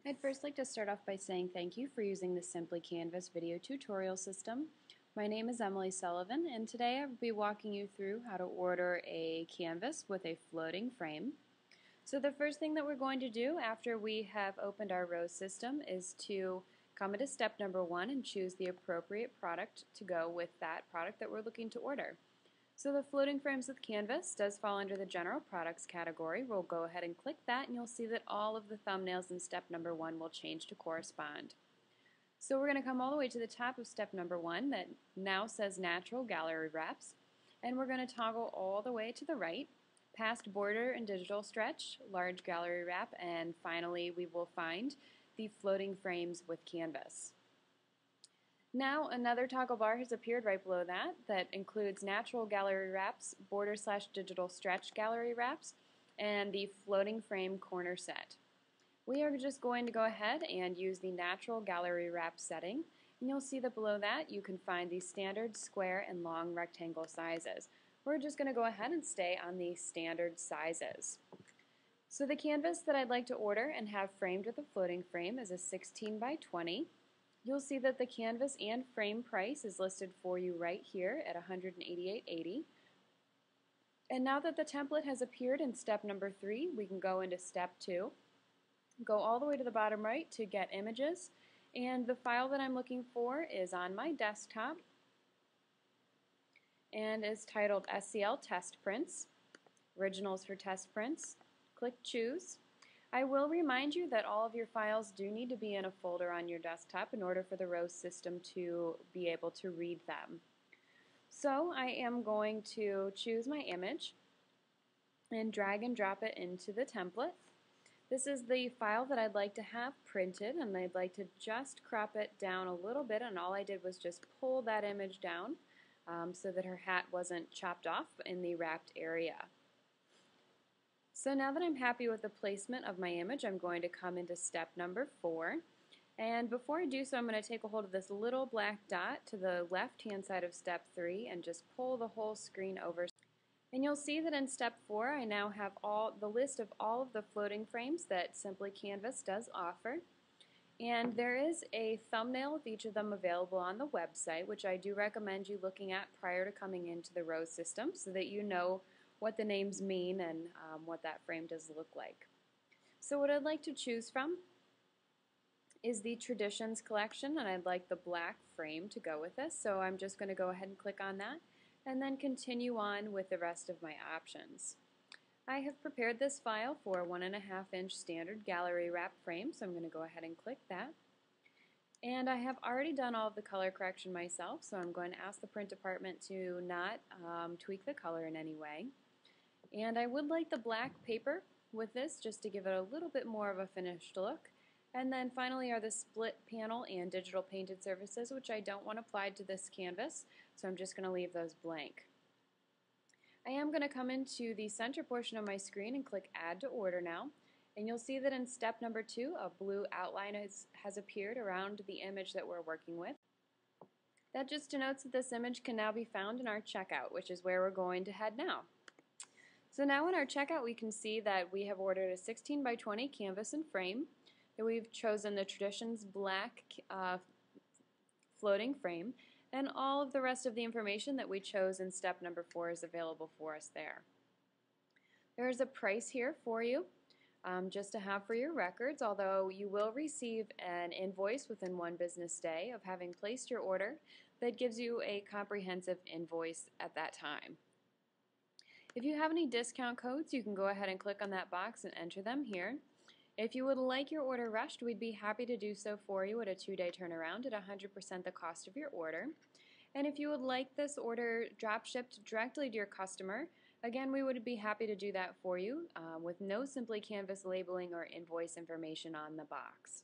I'd first like to start off by saying thank you for using the Simply Canvas video tutorial system. My name is Emily Sullivan, and today I will be walking you through how to order a canvas with a floating frame. So the first thing that we're going to do after we have opened our rose system is to come into step number 1 and choose the appropriate product to go with that product that we're looking to order. So the floating frames with canvas does fall under the general products category. We'll go ahead and click that, and you'll see that all of the thumbnails in step number 1 will change to correspond. So we're going to come all the way to the top of step number 1 that now says natural gallery wraps, and we're going to toggle all the way to the right past border and digital stretch, large gallery wrap, and finally we will find the floating frames with canvas. Now another toggle bar has appeared right below that includes natural gallery wraps, border/digital stretch gallery wraps, and the floating frame corner set. We are just going to go ahead and use the natural gallery wrap setting, and you'll see that below that you can find the standard, square, and long rectangle sizes. We're just going to go ahead and stay on the standard sizes. So the canvas that I'd like to order and have framed with a floating frame is a 16 by 20. You'll see that the canvas and frame price is listed for you right here at $188.80. And now that the template has appeared in step number 3, we can go into step 2. Go all the way to the bottom right to get images, and the file that I'm looking for is on my desktop and is titled SCL Test Prints, Originals for Test Prints. Click Choose. I will remind you that all of your files do need to be in a folder on your desktop in order for the rose system to be able to read them. So I am going to choose my image and drag and drop it into the template. This is the file that I'd like to have printed, and I'd like to just crop it down a little bit, and all I did was just pull that image down so that her hat wasn't chopped off in the wrapped area. So now that I'm happy with the placement of my image, I'm going to come into step number 4. And before I do so, I'm going to take a hold of this little black dot to the left-hand side of step 3 and just pull the whole screen over. And you'll see that in step 4, I now have the list of all of the floating frames that Simply Canvas does offer. And there is a thumbnail of each of them available on the website, which I do recommend you looking at prior to coming into the rose system so that you know what the names mean and what that frame does look like. So what I'd like to choose from is the Traditions collection, and I'd like the black frame to go with this, so I'm just going to go ahead and click on that and then continue on with the rest of my options. I have prepared this file for a 1.5-inch standard gallery wrap frame, so I'm going to go ahead and click that. And I have already done all of the color correction myself, so I'm going to ask the print department to not tweak the color in any way. And I would like the black paper with this just to give it a little bit more of a finished look. And then finally are the split panel and digital painted surfaces, which I don't want applied to this canvas, so I'm just going to leave those blank. I am going to come into the center portion of my screen and click Add to Order now. And you'll see that in step number 2, a blue outline has appeared around the image that we're working with. That just denotes that this image can now be found in our checkout, which is where we're going to head now. So now in our checkout we can see that we have ordered a 16 by 20 canvas and frame, that we've chosen the Traditions black floating frame, and all of the rest of the information that we chose in step number 4 is available for us there. There's a price here for you just to have for your records, although you will receive an invoice within 1 business day of having placed your order that gives you a comprehensive invoice at that time. If you have any discount codes, you can go ahead and click on that box and enter them here. If you would like your order rushed, we'd be happy to do so for you at a 2-day turnaround at 100% the cost of your order. And if you would like this order drop shipped directly to your customer, again, we would be happy to do that for you with no Simply Canvas labeling or invoice information on the box.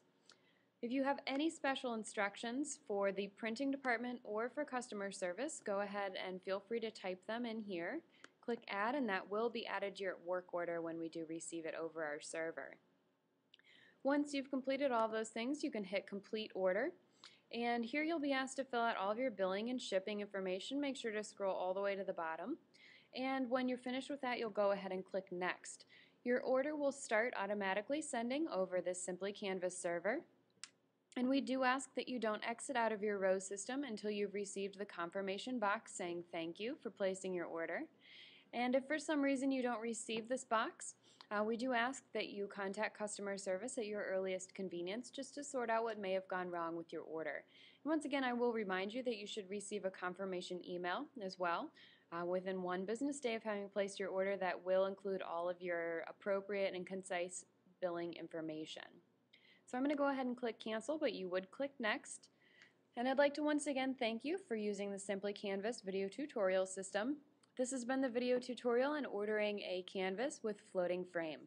If you have any special instructions for the printing department or for customer service, go ahead and feel free to type them in here. Click Add, and that will be added to your work order when we do receive it over our server. Once you've completed all those things, you can hit Complete Order. And here you'll be asked to fill out all of your billing and shipping information. Make sure to scroll all the way to the bottom. And when you're finished with that, you'll go ahead and click Next. Your order will start automatically sending over this Simply Canvas server. And we do ask that you don't exit out of your Rose system until you've received the confirmation box saying thank you for placing your order. And if for some reason you don't receive this box, we do ask that you contact customer service at your earliest convenience just to sort out what may have gone wrong with your order. And once again, I will remind you that you should receive a confirmation email as well within 1 business day of having placed your order that will include all of your appropriate and concise billing information. So I'm going to go ahead and click cancel, but you would click next. And I'd like to once again thank you for using the Simply Canvas video tutorial system. This has been the video tutorial on ordering a canvas with floating frame.